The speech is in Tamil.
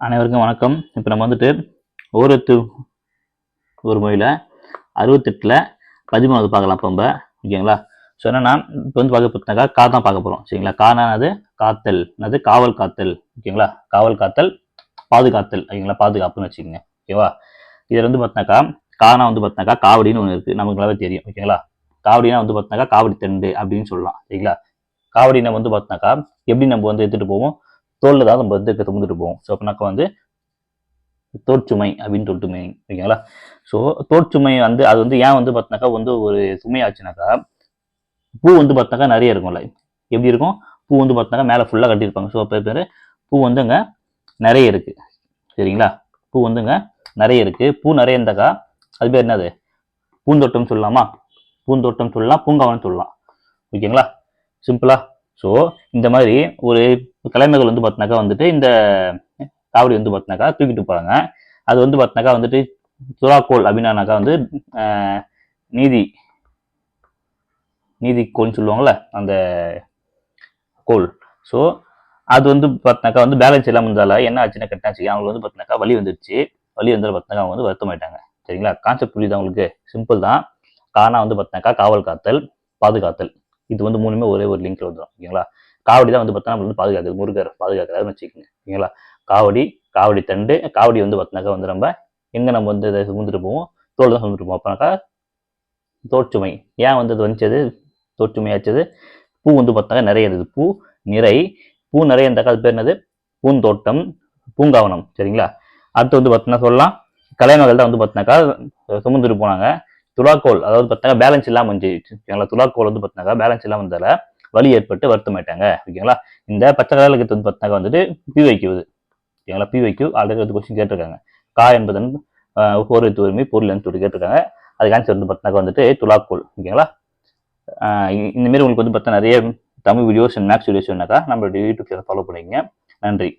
அனைவருக்கும் வணக்கம். இப்போ நம்ம வந்துட்டு ஓரெழுத்து ஒரு மொழியில் 68ல் 13 பார்க்கலாம். இப்போ நம்ம ஓகேங்களா? ஸோ என்னன்னா இப்போ வந்து பார்க்க போனாக்கா கா தான் பார்க்க போகிறோம். சரிங்களா? கானானது காத்தல், அது காவல் காத்தல். ஓகேங்களா? காவல் காத்தல், பாதுகாத்தல். ஓகேங்களா? பாதுகாப்புன்னு வச்சுக்கோங்க. ஓகேவா? இதில் வந்து பார்த்தினாக்கா கானா வந்து பார்த்தினாக்கா காவடின்னு ஒன்று இருக்குது, நமக்கு நல்லாவே தெரியும். ஓகேங்களா? காவடினா வந்து பார்த்தினாக்கா காவடி தண்டு அப்படின்னு சொல்லலாம். சரிங்களா? காவடி நம்ம வந்து பார்த்தினாக்கா எப்படி நம்ம வந்து எடுத்துகிட்டு போவோம், தோல்ல தான் நம்ம வந்து சுமந்துட்டு போவோம். ஸோ அப்படின்னாக்கா வந்து தோற்சுமை அப்படின்னு சொல்லிட்டு மீனிங். ஓகேங்களா? ஸோ தோற்சுமை வந்து அது வந்து ஏன் வந்து பார்த்தினாக்கா வந்து ஒரு சுமை ஆச்சுனாக்கா, பூ வந்து பார்த்தினாக்கா நிறைய இருக்கும்ல. எப்படி இருக்கும்? பூ வந்து பார்த்தினாக்கா மேலே ஃபுல்லாக கட்டியிருப்பாங்க. ஸோ பேர் பூ வந்து அங்கே நிறைய இருக்குது. சரிங்களா? பூ வந்து அங்கே நிறைய இருக்குது. பூ நிறைய இருந்தாக்கா அது பேர் என்னது? பூந்தோட்டம் சொல்லலாமா? பூந்தோட்டம் சொல்லலாம், பூங்காவனம் சொல்லலாம். ஓகேங்களா? சிம்பிளா? ஸோ இந்த மாதிரி ஒரு கலைஞர்கள் வந்து பார்த்தினாக்கா வந்துட்டு இந்த காவடி வந்து பார்த்தினாக்கா தூக்கிட்டு போகிறாங்க. அது வந்து பார்த்தினாக்கா வந்துட்டு துலாக்கோல் அப்படின்னாக்கா வந்து நீதி கோல்னு சொல்லுவாங்கள்ல, அந்த கோல். ஸோ அது வந்து பார்த்தினாக்கா வந்து பேலன்ஸ் இல்லாமல் இருந்தால என்ன ஆச்சுன்னா கட்டாச்சு அவங்களுக்கு வந்து பார்த்தினாக்கா வலி வந்துருச்சு. வலி வந்து பார்த்தினாக்கா அவங்க வந்து வருத்தமாயிட்டாங்க. சரிங்களா? கான்செப்ட் புரியுது அவங்களுக்கு? சிம்பிள் தான். கானா வந்து பார்த்தினாக்கா காவல் காத்தல், பாதுகாத்தல். இது வந்து மூணுமே ஒரே ஒரு லிங்க்ல வந்துடும். ஓகேங்களா? காவடி தான் வந்து பார்த்தா நம்ம வந்து பாதுகாக்குது, முருகர் பாதுகாக்கிறாருன்னு வச்சுக்கோங்க. ஓகேங்களா? காவடி தண்டு, காவடி வந்து பார்த்தினாக்கா வந்து நம்ம எங்கே நம்ம வந்து இதை சுமந்துட்டு போவோம், தோல் தான் சுமந்துட்டு போவோம். அப்போனாக்கா தோற்றுமை. ஏன் வந்து அது வந்துச்சது தோற்றுமை ஆச்சது? பூ வந்து பார்த்தாக்கா நிறைய இருந்தது. பூ நிறைய இருந்தாக்கா அது பேர் என்னது? பூந்தோட்டம், பூங்காவனம். சரிங்களா? அடுத்து வந்து பார்த்தீங்கன்னா சொல்லலாம், கலைமகள் தான் வந்து பார்த்தினாக்கா சுமந்துட்டு போனாங்க. துலாக்கோல் அதாவது பார்த்தாக்கா பேலன்ஸ் இல்லாமல் இருந்துச்சு. ஓகேங்களா? துலாக்கோல் வந்து பார்த்தினாக்கா பேலன்ஸ் இல்லாமல் இருந்தால வலி ஏற்பட்டு வருத்தமாயிட்டாங்க. ஓகேங்களா? இந்த பச்சை கலருக்கு வந்து பார்த்தினாக்கா வந்துட்டு பி வைக்குது. ஓகேங்களா? பி வைக்கு ஆல்ரெடி வந்து கொஸ்டின் கேட்டிருக்காங்க. கா என்பதன் ஒரு தூய்மை பொருள் என்று கேட்டிருக்காங்க. அதுக்கு ஆன்சர் வந்து பார்த்தினாக்கா வந்துட்டு துலாக்கோல். ஓகேங்களா? இந்த மாதிரி உங்களுக்கு வந்து பார்த்தா நிறைய Tamil videos and max videos வேணாக்கா நம்மளுடைய யூடியூப் சேனல் ஃபாலோ பண்ணிக்கங்க. நன்றி.